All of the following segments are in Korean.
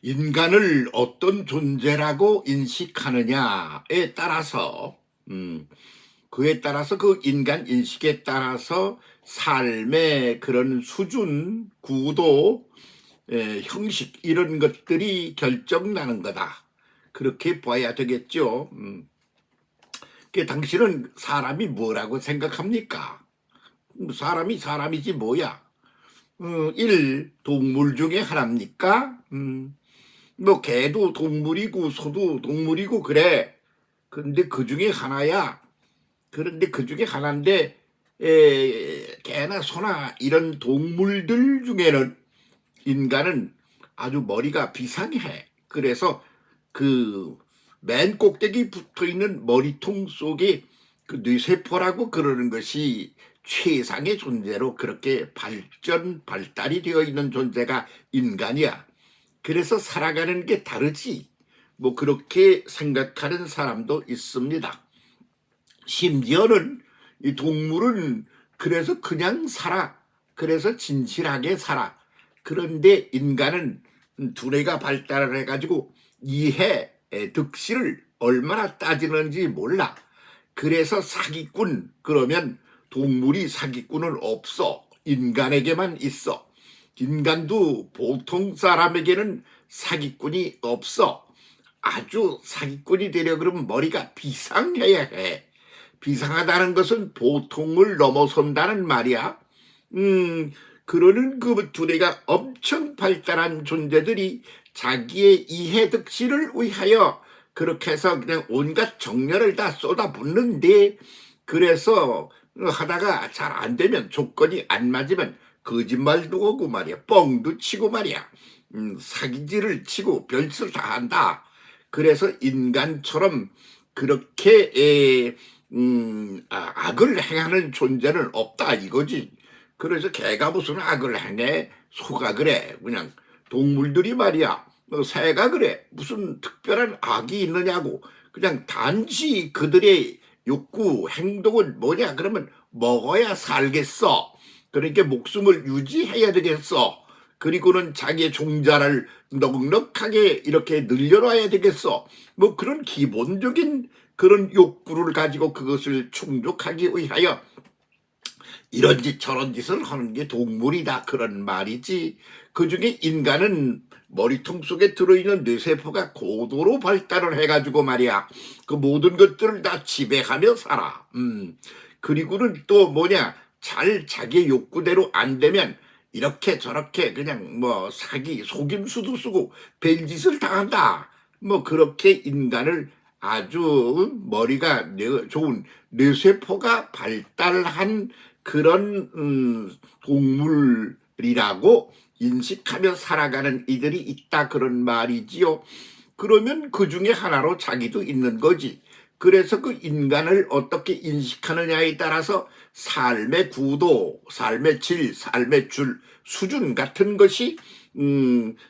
인간을 어떤 존재라고 인식하느냐에 따라서 그에 따라서 그 인간 인식에 따라서 삶의 그런 수준, 구도, 형식 이런 것들이 결정나는 거다. 그렇게 봐야 되겠죠. 당신은 사람이 뭐라고 생각합니까? 사람이 사람이지 뭐야. 동물 중에 하나입니까? 뭐 개도 동물이고 소도 동물이고 그래. 그런데 그 중에 하나야. 그런데 그 중에 하나인데 개나 소나 이런 동물들 중에는 인간은 아주 머리가 비상해. 그래서 그 맨 꼭대기 붙어 있는 머리통 속에 그 뇌세포라고 그러는 것이 최상의 존재로 그렇게 발달이 되어 있는 존재가 인간이야. 그래서 살아가는 게 다르지. 뭐 그렇게 생각하는 사람도 있습니다. 심지어는 이 동물은 그래서 그냥 살아. 그래서 진실하게 살아. 그런데 인간은 두뇌가 발달을 해가지고 이해, 득실을 얼마나 따지는지 몰라. 그래서 사기꾼 그러면 동물이 사기꾼은 없어. 인간에게만 있어. 인간도 보통 사람에게는 사기꾼이 없어. 아주 사기꾼이 되려 그러면 머리가 비상해야 해. 비상하다는 것은 보통을 넘어선다는 말이야. 그러는 그 두뇌가 엄청 발달한 존재들이 자기의 이해득실을 위하여 그렇게 해서 그냥 온갖 정열을 다 쏟아붓는데, 그래서 하다가 잘 안 되면, 조건이 안 맞으면 거짓말도 하고 말이야. 뻥도 치고 말이야. 사기질을 치고 별짓을 다 한다. 그래서 인간처럼 그렇게 악을 행하는 존재는 없다 이거지. 그래서 개가 무슨 악을 행해? 소가 그래. 그냥 동물들이 말이야. 새가 그래. 무슨 특별한 악이 있느냐고. 그냥 단지 그들의 욕구, 행동은 뭐냐? 그러면 먹어야 살겠어. 그러니까 목숨을 유지해야 되겠어. 그리고는 자기의 종자를 넉넉하게 이렇게 늘려놔야 되겠어. 뭐 그런 기본적인 그런 욕구를 가지고 그것을 충족하기 위하여 이런 짓 저런 짓을 하는 게 동물이다 그런 말이지. 그중에 인간은 머리통 속에 들어있는 뇌세포가 고도로 발달을 해가지고 말이야. 그 모든 것들을 다 지배하며 살아. 그리고는 또 뭐냐, 잘 자기의 욕구대로 안 되면 이렇게 저렇게 그냥 뭐 사기 속임수도 쓰고 별짓을 다 한다. 뭐 그렇게 인간을 아주 머리가 좋은 뇌세포가 발달한 그런 동물이라고 인식하며 살아가는 이들이 있다 그런 말이지요. 그러면 그 중에 하나로 자기도 있는 거지. 그래서 그 인간을 어떻게 인식하느냐에 따라서 삶의 구도, 삶의 질, 삶의 줄, 수준 같은 것이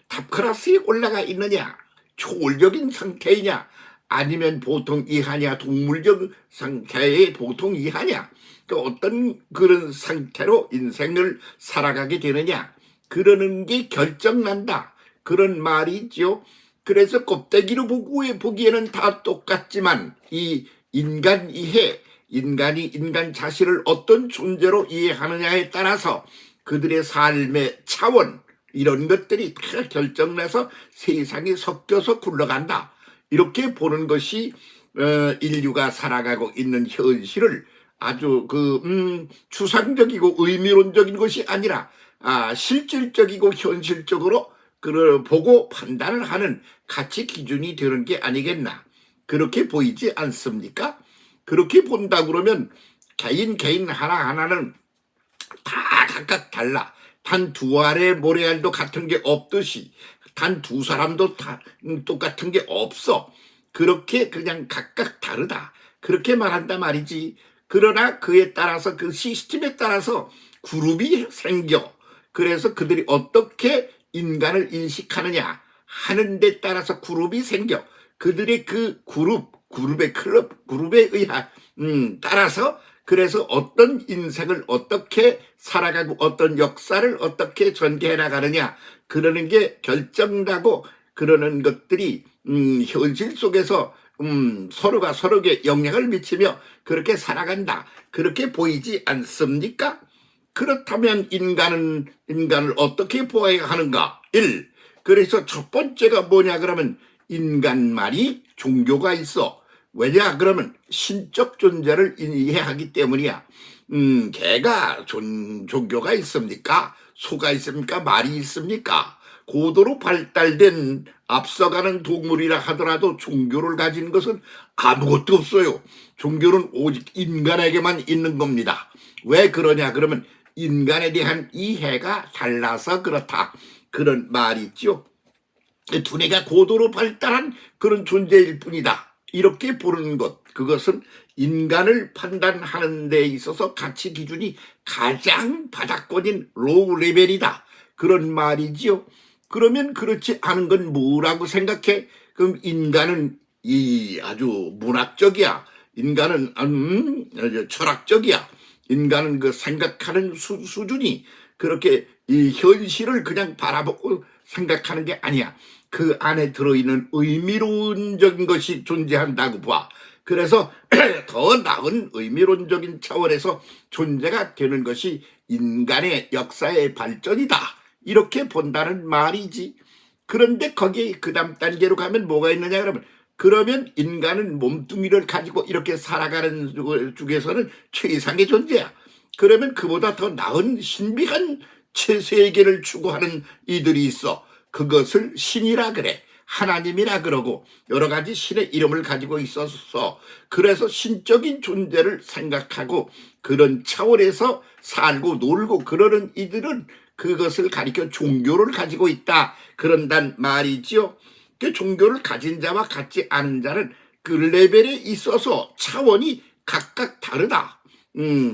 탑클라스에 올라가 있느냐, 초월적인 상태이냐, 아니면 보통 이하냐, 동물적 상태의 보통 이하냐, 그 어떤 그런 상태로 인생을 살아가게 되느냐, 그러는 게 결정난다 그런 말이죠. 그래서 껍데기로 보기에는 다 똑같지만 이 인간 이해, 인간이 인간 자신을 어떤 존재로 이해하느냐에 따라서 그들의 삶의 차원 이런 것들이 다 결정나서 세상이 섞여서 굴러간다. 이렇게 보는 것이 인류가 살아가고 있는 현실을 아주 추상적이고 의미론적인 것이 아니라 실질적이고 현실적으로 그걸 보고 판단을 하는 가치 기준이 되는 게 아니겠나. 그렇게 보이지 않습니까? 그렇게 본다 그러면 개인 하나하나는 다 각각 달라. 단 두 알의 모래알도 같은 게 없듯이 단 두 사람도 다 똑같은 게 없어. 그렇게 그냥 각각 다르다. 그렇게 말한단 말이지. 그러나 그에 따라서 그 시스템에 따라서 그룹이 생겨. 그래서 그들이 어떻게 인간을 인식하느냐 하는 데 따라서 그룹이 생겨. 그들의 그 그룹의 클럽, 그룹에 의한 따라서 그래서 어떤 인생을 어떻게 살아가고 어떤 역사를 어떻게 전개해 나가느냐 그러는 게 결정나고 그러는 것들이 현실 속에서 서로가 서로에게 영향을 미치며 그렇게 살아간다. 그렇게 보이지 않습니까? 그렇다면 인간을 어떻게 보아야 하는가? 1. 그래서 첫 번째가 뭐냐 그러면 인간만이 종교가 있어. 왜냐 그러면 신적 존재를 이해하기 때문이야. 개가 종교가 있습니까? 소가 있습니까? 말이 있습니까? 고도로 발달된 앞서가는 동물이라 하더라도 종교를 가진 것은 아무것도 없어요. 종교는 오직 인간에게만 있는 겁니다. 왜 그러냐 그러면 인간에 대한 이해가 달라서 그렇다. 그런 말이 있죠. 두뇌가 고도로 발달한 그런 존재일 뿐이다. 이렇게 보는 것, 그것은 인간을 판단하는 데 있어서 가치 기준이 가장 바닥권인 로우 레벨이다. 그런 말이지요. 그러면 그렇지 않은 건 뭐라고 생각해? 그럼 인간은 아주 문학적이야. 인간은 철학적이야. 인간은 그 생각하는 수준이 그렇게 이 현실을 그냥 바라보고 생각하는 게 아니야. 그 안에 들어있는 의미론적인 것이 존재한다고 봐. 그래서 더 나은 의미론적인 차원에서 존재가 되는 것이 인간의 역사의 발전이다. 이렇게 본다는 말이지. 그런데 거기에 그 다음 단계로 가면 뭐가 있느냐 그러면 인간은 몸뚱이를 가지고 이렇게 살아가는 중에서는 최상의 존재야. 그러면 그보다 더 나은 신비한 세계를 추구하는 이들이 있어. 그것을 신이라 그래. 하나님이라 그러고 여러 가지 신의 이름을 가지고 있어서 그래서 신적인 존재를 생각하고 그런 차원에서 살고 놀고 그러는 이들은 그것을 가리켜 종교를 가지고 있다. 그런단 말이지요. 그 종교를 가진 자와 갖지 않은 자는 그 레벨에 있어서 차원이 각각 다르다.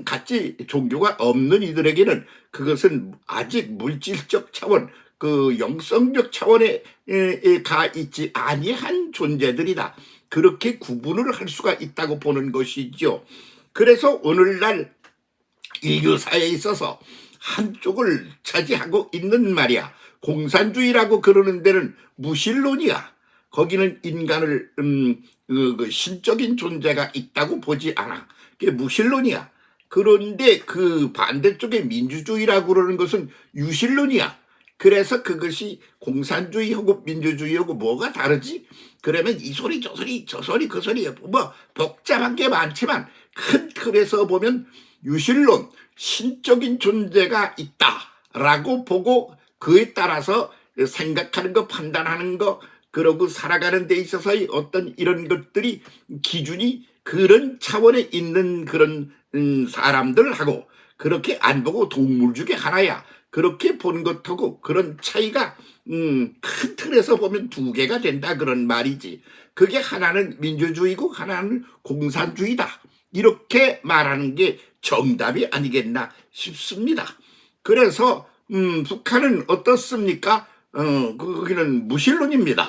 같이 종교가 없는 이들에게는 그것은 아직 물질적 차원, 그 영성적 차원에 가 있지 아니한 존재들이다. 그렇게 구분을 할 수가 있다고 보는 것이죠. 그래서 오늘날 인류사에 있어서 한쪽을 차지하고 있는 말이야. 공산주의라고 그러는 데는 무신론이야. 거기는 인간을 그 신적인 존재가 있다고 보지 않아. 그게 무신론이야. 그런데 그 반대쪽에 민주주의라고 그러는 것은 유신론이야. 그래서 그것이 공산주의하고 민주주의하고 뭐가 다르지? 그러면 이 소리 저 소리 저 소리 그 소리 뭐 복잡한 게 많지만 큰 틀에서 보면 유신론, 신적인 존재가 있다라고 보고 그에 따라서 생각하는 거, 판단하는 거, 그러고 살아가는 데 있어서의 어떤 이런 것들이 기준이 그런 차원에 있는 그런 사람들하고 그렇게 안 보고 동물 중에 하나야. 그렇게 본 것하고 그런 차이가 큰 틀에서 보면 두 개가 된다 그런 말이지. 그게 하나는 민주주의고 하나는 공산주의다. 이렇게 말하는 게 정답이 아니겠나 싶습니다. 그래서 북한은 어떻습니까? 거기는 무신론입니다.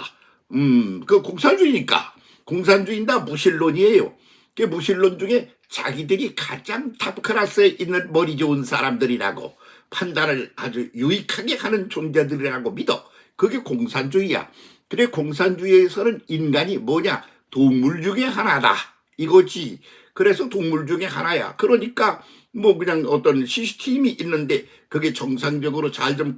그 공산주의니까 공산주의인다 무신론이에요. 그 무신론 중에 자기들이 가장 탑 클래스에 있는 머리 좋은 사람들이라고 판단을 아주 유익하게 하는 존재들이라고 믿어. 그게 공산주의야. 그래 공산주의에서는 인간이 뭐냐? 동물 중에 하나다. 이거지. 그래서 동물 중에 하나야. 그러니까 뭐 그냥 어떤 시스템이 있는데 그게 정상적으로 잘 좀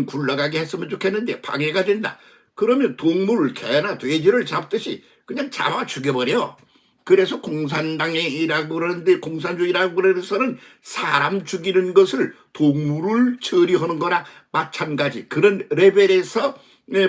굴러가게 했으면 좋겠는데 방해가 된다. 그러면 동물, 개나 돼지를 잡듯이 그냥 잡아 죽여버려. 그래서 공산당이라고 그러는데 공산주의라고 그래서는 사람 죽이는 것을 동물을 처리하는 거나 마찬가지 그런 레벨에서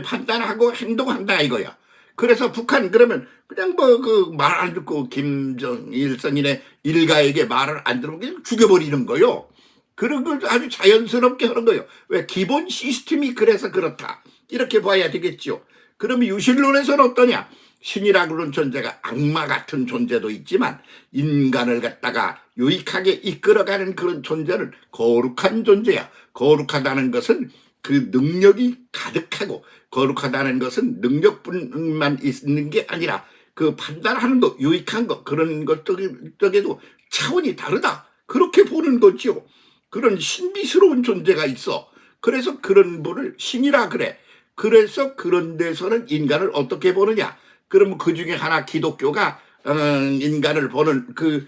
판단하고 행동한다 이거야. 그래서 북한 그러면 그냥 뭐 그 말 안 듣고 김정일성인의 일가에게 말을 안 들으면 그냥 죽여버리는 거요. 그런 걸 아주 자연스럽게 하는 거예요. 왜? 기본 시스템이 그래서 그렇다. 이렇게 봐야 되겠죠. 그러면 유신론에서는 어떠냐? 신이라고 하는 존재가 악마 같은 존재도 있지만 인간을 갖다가 유익하게 이끌어가는 그런 존재는 거룩한 존재야. 거룩하다는 것은 그 능력이 가득하고 거룩하다는 것은 능력뿐만 있는 게 아니라 그 판단하는 거, 유익한 거 그런 것들에도 차원이 다르다. 그렇게 보는 거죠. 그런 신비스러운 존재가 있어. 그래서 그런 분을 신이라 그래. 그래서 그런 데서는 인간을 어떻게 보느냐? 그러면 그 중에 하나 기독교가 인간을 보는 그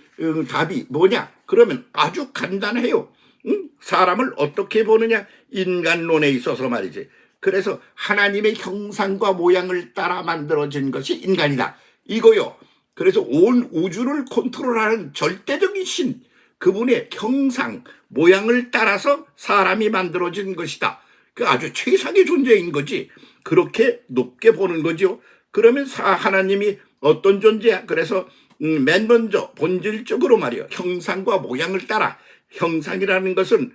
답이 뭐냐? 그러면 아주 간단해요. 사람을 어떻게 보느냐? 인간론에 있어서 말이지. 그래서 하나님의 형상과 모양을 따라 만들어진 것이 인간이다. 이거요. 그래서 온 우주를 컨트롤하는 절대적인 신, 그분의 형상, 모양을 따라서 사람이 만들어진 것이다. 그 아주 최상의 존재인 거지. 그렇게 높게 보는 거죠. 그러면 하나님이 어떤 존재야? 그래서 맨 먼저 본질적으로 말이요. 형상과 모양을 따라. 형상이라는 것은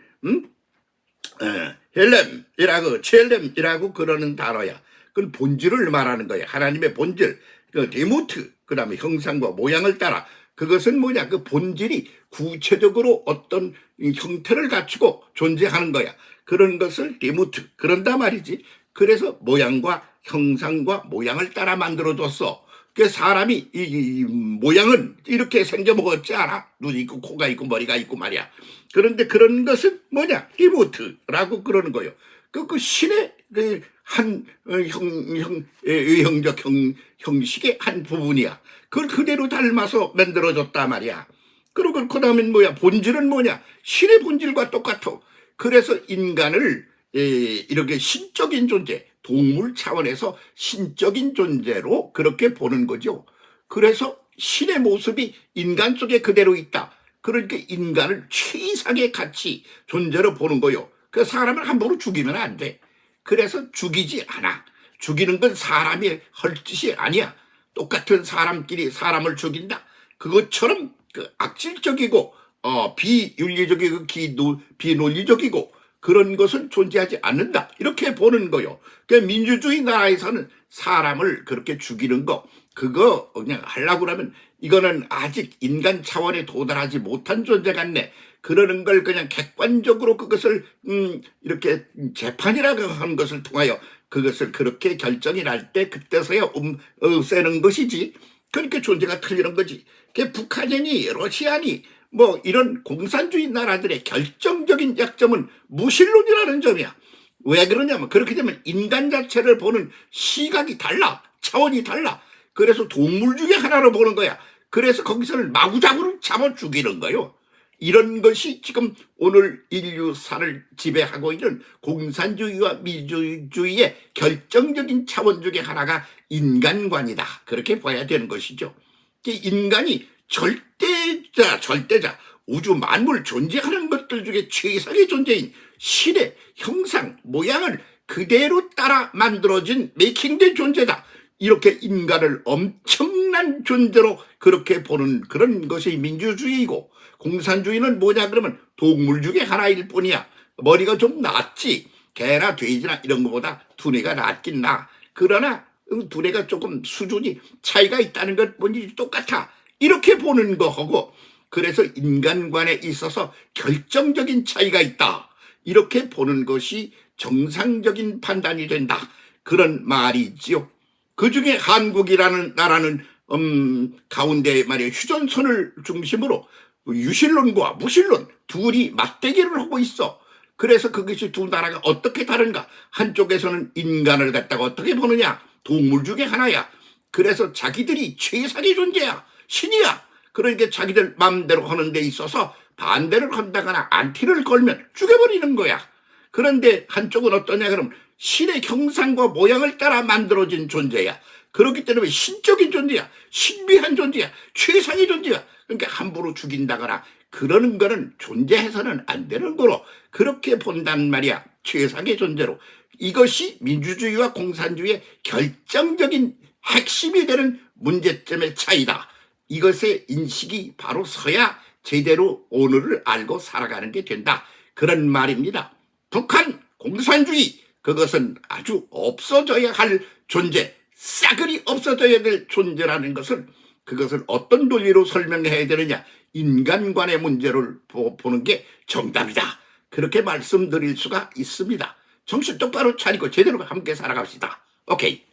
헬렘이라고 첼렘이라고 그러는 단어야. 그건 본질을 말하는 거야. 하나님의 본질. 그 데모트. 그다음에 형상과 모양을 따라. 그것은 뭐냐? 그 본질이 구체적으로 어떤 형태를 갖추고 존재하는 거야. 그런 것을 데모트. 그런다 말이지. 그래서 모양과 형상과 모양을 따라 만들어뒀어. 그 사람이 이 모양은 이렇게 생겨먹었지 않아? 눈이 있고 코가 있고 머리가 있고 말이야. 그런데 그런 것은 뭐냐? 디모트라고 그러는 거예요. 그 신의 한 의형적 형식의 한 부분이야. 그걸 그대로 닮아서 만들어줬단 말이야. 그리고 그 다음엔 뭐야? 본질은 뭐냐? 신의 본질과 똑같아. 그래서 인간을 이렇게 신적인 존재, 동물 차원에서 신적인 존재로 그렇게 보는 거죠. 그래서 신의 모습이 인간 속에 그대로 있다. 그러니까 인간을 최이상의 가치, 존재로 보는 거요. 그 사람을 함부로 죽이면 안 돼. 그래서 죽이지 않아. 죽이는 건 사람이 할 짓이 아니야. 똑같은 사람끼리 사람을 죽인다. 그것처럼 그 악질적이고 비윤리적이고 비논리적이고 그런 것은 존재하지 않는다. 이렇게 보는 거요. 그러니까 민주주의 나라에서는 사람을 그렇게 죽이는 거 그거 그냥 하려고 그러면 이거는 아직 인간 차원에 도달하지 못한 존재 같네. 그러는 걸 그냥 객관적으로 그것을 이렇게 재판이라고 하는 것을 통하여 그것을 그렇게 결정이 날 때 그때서야 없애는 것이지. 그러니까 존재가 틀리는 거지. 북한이니 러시아니 뭐 이런 공산주의 나라들의 결정적인 약점은 무신론이라는 점이야. 왜 그러냐면 그렇게 되면 인간 자체를 보는 시각이 달라. 차원이 달라. 그래서 동물 중에 하나로 보는 거야. 그래서 거기서는 마구잡이로 잡아 죽이는 거예요. 이런 것이 지금 오늘 인류사를 지배하고 있는 공산주의와 민주주의의 결정적인 차원 중에 하나가 인간관이다. 그렇게 봐야 되는 것이죠. 인간이 절대자, 우주 만물 존재하는 것들 중에 최상의 존재인 신의 형상, 모양을 그대로 따라 만들어진 메이킹된 존재다. 이렇게 인간을 엄청난 존재로 그렇게 보는 그런 것이 민주주의이고 공산주의는 뭐냐 그러면 동물 중에 하나일 뿐이야. 머리가 좀 낫지. 개나 돼지나 이런 것보다 두뇌가 낫긴 나. 그러나 두뇌가 조금 수준이 차이가 있다는 것 뭔지 똑같아. 이렇게 보는 거하고 그래서 인간관에 있어서 결정적인 차이가 있다. 이렇게 보는 것이 정상적인 판단이 된다. 그런 말이지요. 그중에 한국이라는 나라는 가운데 말이야 휴전선을 중심으로 유신론과 무신론 둘이 맞대결을 하고 있어. 그래서 그것이 두 나라가 어떻게 다른가? 한쪽에서는 인간을 갖다가 어떻게 보느냐? 동물 중에 하나야. 그래서 자기들이 최상의 존재야. 신이야. 그러니까 자기들 마음대로 하는 데 있어서 반대를 한다거나 안티를 걸면 죽여버리는 거야. 그런데 한쪽은 어떠냐 그러면 신의 형상과 모양을 따라 만들어진 존재야. 그렇기 때문에 신적인 존재야. 신비한 존재야. 최상의 존재야. 그러니까 함부로 죽인다거나 그러는 거는 존재해서는 안 되는 거로 그렇게 본단 말이야. 최상의 존재로. 이것이 민주주의와 공산주의의 결정적인 핵심이 되는 문제점의 차이다. 이것의 인식이 바로 서야 제대로 오늘을 알고 살아가는 게 된다. 그런 말입니다. 북한 공산주의 그것은 아주 없어져야 할 존재, 싸그리 없어져야 될 존재라는 것을 그것을 어떤 논리로 설명해야 되느냐. 인간관의 문제를 보는 게 정답이다. 그렇게 말씀드릴 수가 있습니다. 정신 똑바로 차리고 제대로 함께 살아갑시다. 오케이.